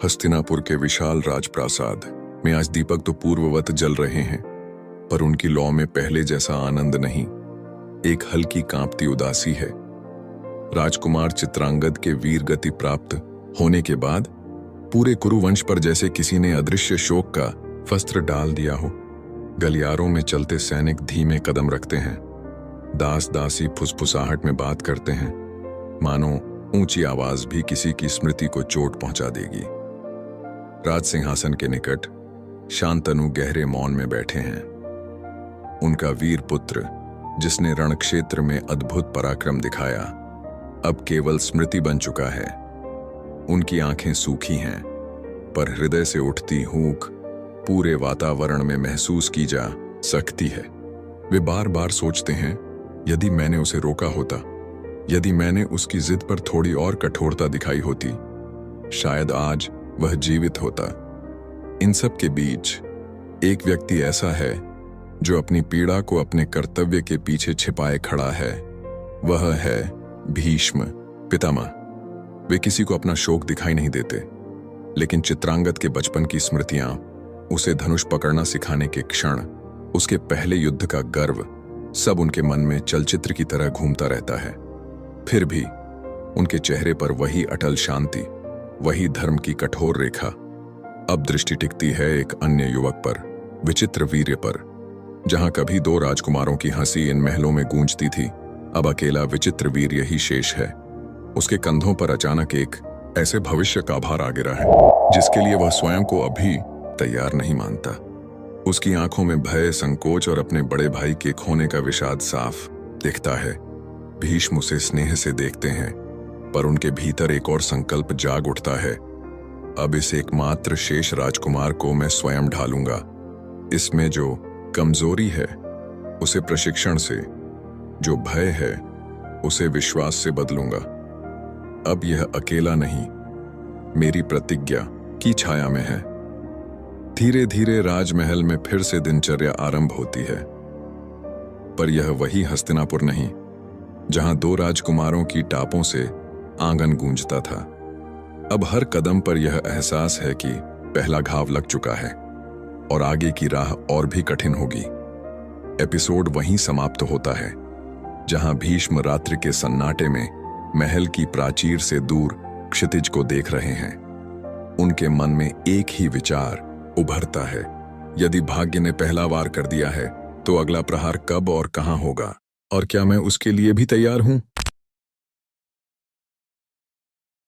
हस्तिनापुर के विशाल राजप्रासाद में आज दीपक तो पूर्ववत जल रहे हैं, पर उनकी लौ में पहले जैसा आनंद नहीं। एक हल्की कांपती उदासी है। राजकुमार चित्रांगद के वीर गति प्राप्त होने के बाद पूरे कुरुवंश पर जैसे किसी ने अदृश्य शोक का वस्त्र डाल दिया हो। गलियारों में चलते सैनिक धीमे कदम रखते हैं। दास दासी फुसफुसाहट में बात करते हैं, मानो ऊंची आवाज भी किसी की स्मृति को चोट पहुंचा देगी। राज सिंहासन के निकट शांतनु गहरे मौन में बैठे हैं। उनका वीर पुत्र, जिसने रणक्षेत्र में अद्भुत पराक्रम दिखाया, अब केवल स्मृति बन चुका है। उनकी आंखें सूखी हैं, पर हृदय से उठती हूक पूरे वातावरण में महसूस की जा सकती है। वे बार बार सोचते हैं, यदि मैंने उसे रोका होता, यदि मैंने उसकी जिद पर थोड़ी और कठोरता दिखाई होती, शायद आज वह जीवित होता। इन सब के बीच एक व्यक्ति ऐसा है जो अपनी पीड़ा को अपने कर्तव्य के पीछे छिपाए खड़ा है। वह है भीष्म पितामह। वे किसी को अपना शोक दिखाई नहीं देते, लेकिन चित्रांगद के बचपन की स्मृतियां, उसे धनुष पकड़ना सिखाने के क्षण, उसके पहले युद्ध का गर्व, सब उनके मन में चलचित्र की तरह घूमता रहता है। फिर भी उनके चेहरे पर वही अटल शांति, वही धर्म की कठोर रेखा। अब दृष्टि टिकती है एक अन्य युवक पर, विचित्र वीर्य पर। जहां कभी दो राजकुमारों की हंसी इन महलों में गूंजती थी, अब अकेला विचित्र वीर्य ही शेष है। उसके कंधों पर अचानक एक ऐसे भविष्य का भार आ गिरा है जिसके लिए वह स्वयं को अभी तैयार नहीं मानता। उसकी आंखों में भय, संकोच और अपने बड़े भाई के खोने का विषाद साफ दिखता है। भीष्म उसे स्नेह से देखते हैं, पर उनके भीतर एक और संकल्प जाग उठता है। अब इस एकमात्र शेष राजकुमार को मैं स्वयं ढालूंगा। इसमें जो कमजोरी है उसे प्रशिक्षण से, जो भय है उसे विश्वास से बदलूंगा। अब यह अकेला नहीं, मेरी प्रतिज्ञा की छाया में है। धीरे धीरे राजमहल में फिर से दिनचर्या आरंभ होती है, पर यह वही हस्तिनापुर नहीं जहां दो राजकुमारों की टापों से आंगन गूंजता था। अब हर कदम पर यह एहसास है कि पहला घाव लग चुका है और आगे की राह और भी कठिन होगी। एपिसोड वहीं समाप्त होता है जहां भीष्म रात्रि के सन्नाटे में महल की प्राचीर से दूर क्षितिज को देख रहे हैं। उनके मन में एक ही विचार उभरता है, यदि भाग्य ने पहला वार कर दिया है तो अगला प्रहार कब और कहां होगा, और क्या मैं उसके लिए भी तैयार हूं?